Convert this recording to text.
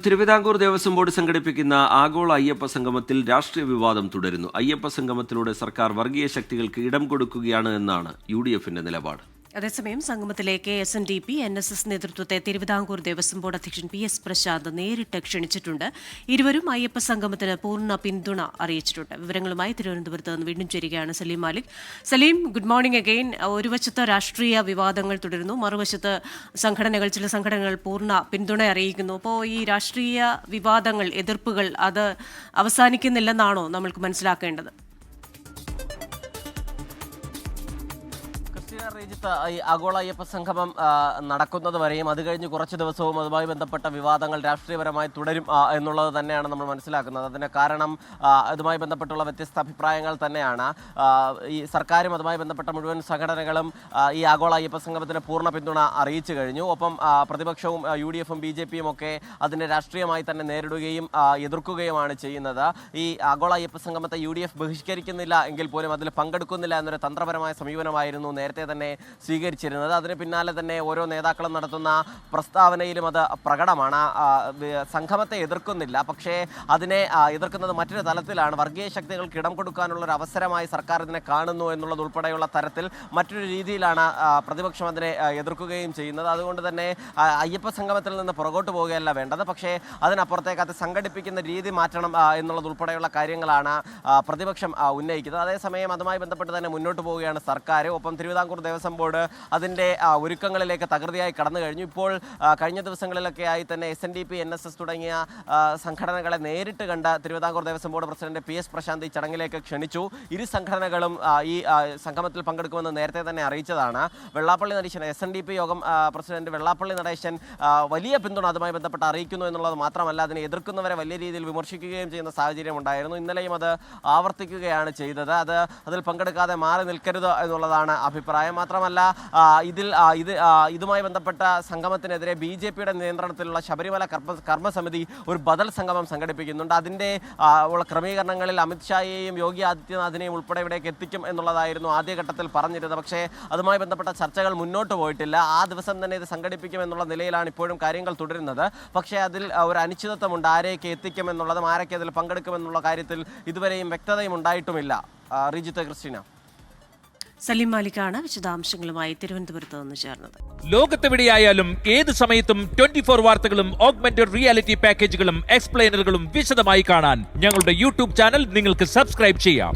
Thiruvithamkoor Devaswom board സംഘടിപ്പിക്കുന്ന ആഗോള അയ്യപ്പ സംഗമത്തിൽ രാഷ്ട്രീയ വിവാദം തുടരുന്നു. അയ്യപ്പ സംഗമത്തിലൂടെ സർക്കാർ വർഗീയ ശക്തികൾക്ക് ഇടം കൊടുക്കുകയാണ് എന്നാണ് UDFന്റെ നിലപാട്. അതേസമയം സംഗമത്തിലേക്ക് SNDP NSS നേതൃത്വത്തെ തിരുവിതാംകൂർ ദേവസ്വം ബോർഡ് അധ്യക്ഷൻ PS പ്രശാന്ത് നേരിട്ട് ക്ഷണിച്ചിട്ടുണ്ട്. ഇരുവരും അയ്യപ്പ സംഗമത്തിന് പൂർണ്ണ പിന്തുണ അറിയിച്ചിട്ടുണ്ട്. വിവരങ്ങളുമായി തിരുവനന്തപുരത്ത് നിന്ന് വീണ്ടും ചേരുകയാണ് Salim Malik. Salim, good morning again. ഒരു വശത്ത് രാഷ്ട്രീയ വിവാദങ്ങൾ തുടരുന്നു, മറുവശത്ത് ചില സംഘടനകൾ പൂർണ്ണ പിന്തുണ അറിയിക്കുന്നു. അപ്പോൾ ഈ രാഷ്ട്രീയ വിവാദങ്ങൾ, എതിർപ്പുകൾ അത് അവസാനിക്കുന്നില്ലെന്നാണോ നമ്മൾക്ക് മനസ്സിലാക്കേണ്ടത്? ഈ ആഗോള അയ്യപ്പ സംഗമം നടക്കുന്നത് വരെയും അത് കഴിഞ്ഞ് കുറച്ച് ദിവസവും അതുമായി ബന്ധപ്പെട്ട വിവാദങ്ങൾ രാഷ്ട്രീയപരമായി തുടരും എന്നുള്ളത് തന്നെയാണ് നമ്മൾ മനസ്സിലാക്കുന്നത്. അതിന് കാരണം അതുമായി ബന്ധപ്പെട്ടുള്ള വ്യത്യസ്ത അഭിപ്രായങ്ങൾ തന്നെയാണ്. ഈ സർക്കാരും അതുമായി ബന്ധപ്പെട്ട മുഴുവൻ സംഘടനകളും ഈ ആഗോള അയ്യപ്പ സംഗമത്തിന് പൂർണ്ണ പിന്തുണ അറിയിച്ചു കഴിഞ്ഞു. ഒപ്പം പ്രതിപക്ഷവും UDFും BJPയും ഒക്കെ അതിനെ രാഷ്ട്രീയമായി തന്നെ നേരിടുകയും എതിർക്കുകയുമാണ് ചെയ്യുന്നത്. ഈ ആഗോള അയ്യപ്പ സംഗമത്തെ UDF ബഹിഷ്കരിക്കുന്നില്ല എങ്കിൽ പോലും അതിൽ പങ്കെടുക്കുന്നില്ല എന്നൊരു തന്ത്രപരമായ സമീപനമായിരുന്നു നേരത്തെ തന്നെ സ്വീകരിച്ചിരുന്നത്. അതിന് പിന്നാലെ തന്നെ ഓരോ നേതാക്കളും നടത്തുന്ന പ്രസ്താവനയിലും അത് പ്രകടമാണ്. സംഗമത്തെ എതിർക്കുന്നില്ല, പക്ഷേ അതിനെ എതിർക്കുന്നത് മറ്റൊരു തലത്തിലാണ്. വർഗീയ ശക്തികൾക്ക് ഇടം കൊടുക്കാനുള്ള ഒരു അവസരമായി സർക്കാർ ഇതിനെ കാണുന്നു എന്നുള്ളത് ഉൾപ്പെടെയുള്ള തരത്തിൽ മറ്റൊരു രീതിയിലാണ് പ്രതിപക്ഷം അതിനെ എതിർക്കുകയും ചെയ്യുന്നത്. അതുകൊണ്ട് തന്നെ അയ്യപ്പ സംഗമത്തിൽ നിന്ന് പുറകോട്ട് പോവുകയല്ല വേണ്ടത്, പക്ഷേ അതിനപ്പുറത്തേക്ക് അത് സംഘടിപ്പിക്കുന്ന രീതി മാറ്റണം എന്നുള്ളത് ഉൾപ്പെടെയുള്ള കാര്യങ്ങളാണ് പ്രതിപക്ഷം ഉന്നയിക്കുന്നത്. അതേസമയം അതുമായി ബന്ധപ്പെട്ട് തന്നെ മുന്നോട്ട് പോവുകയാണ് സർക്കാർ. ഒപ്പം തിരുവിതാംകൂർ ദേവസ്വം ബോർഡ് അതിൻ്റെ ഒരുക്കങ്ങളിലേക്ക് തകൃതിയായി കടന്നു കഴിഞ്ഞു. ഇപ്പോൾ കഴിഞ്ഞ ദിവസങ്ങളിലൊക്കെ ആയി തന്നെ SNDP NSS തുടങ്ങിയ സംഘടനകളെ നേരിട്ട് കണ്ട Thiruvithamkoor Devaswom board president PS Prashanth ഈ ചടങ്ങിലേക്ക് ക്ഷണിച്ചു. ഇരു സംഘടനകളും ഈ സംഗമത്തിൽ പങ്കെടുക്കുമെന്ന് നേരത്തെ തന്നെ അറിയിച്ചതാണ്. വെള്ളാപ്പള്ളി നടേശൻ SNDP യോഗം പ്രസിഡന്റ് വെള്ളാപ്പള്ളി നടേശൻ വലിയ പിന്തുണ അതുമായി ബന്ധപ്പെട്ട് അറിയിക്കുന്നു എന്നുള്ളത് മാത്രമല്ല, അതിനെ എതിർക്കുന്നവരെ വലിയ രീതിയിൽ വിമർശിക്കുകയും ചെയ്യുന്ന സാഹചര്യം ഉണ്ടായിരുന്നു. ഇന്നലെയും അത് ആവർത്തിക്കുകയാണ് ചെയ്തത്. അതിൽ പങ്കെടുക്കാതെ മാറി നിൽക്കരുത് എന്നുള്ളതാണ് അഭിപ്രായം. മാത്രമല്ല ഇതുമായി ബന്ധപ്പെട്ട സംഗമത്തിനെതിരെ BJPയുടെ നിയന്ത്രണത്തിലുള്ള ശബരിമല കർമ്മസമിതി ഒരു ബദൽ സംഗമം സംഘടിപ്പിക്കുന്നുണ്ട്. അതിൻ്റെ ക്രമീകരണങ്ങളിൽ അമിത്ഷായെയും യോഗി ആദിത്യനാഥിനെയും ഉൾപ്പെടെ ഇവിടേക്ക് എത്തിക്കും എന്നുള്ളതായിരുന്നു ആദ്യഘട്ടത്തിൽ പറഞ്ഞിരുന്നത്. പക്ഷേ അതുമായി ബന്ധപ്പെട്ട ചർച്ചകൾ മുന്നോട്ട് പോയിട്ടില്ല. ആ ദിവസം തന്നെ ഇത് സംഘടിപ്പിക്കും എന്നുള്ള നിലയിലാണ് ഇപ്പോഴും കാര്യങ്ങൾ തുടരുന്നത്. പക്ഷേ അതിൽ ഒരു അനിശ്ചിതത്വമുണ്ട്. ആരെയൊക്കെ എത്തിക്കും എന്നുള്ളതും ആരൊക്കെ അതിൽ പങ്കെടുക്കുമെന്നുള്ള കാര്യത്തിൽ ഇതുവരെയും വ്യക്തതയും ഉണ്ടായിട്ടുമില്ല. റിജിത്ത്, ക്രിസ്റ്റീന. സലീം മാലിക്കാണ് വിശദാംശങ്ങളുമായി തിരുവനന്തപുരത്ത് നിന്ന് ചേർന്നത്. ലോകത്തെവിടെയായാലും ഏത് സമയത്തും 24 വാർത്തകളും ഓഗ്മെന്റഡ് റിയാലിറ്റി പാക്കേജുകളും എക്സ്പ്ലെയിനറുകളും വിശദമായി കാണാൻ ഞങ്ങളുടെ YouTube ചാനൽ നിങ്ങൾക്ക് സബ്സ്ക്രൈബ് ചെയ്യാം.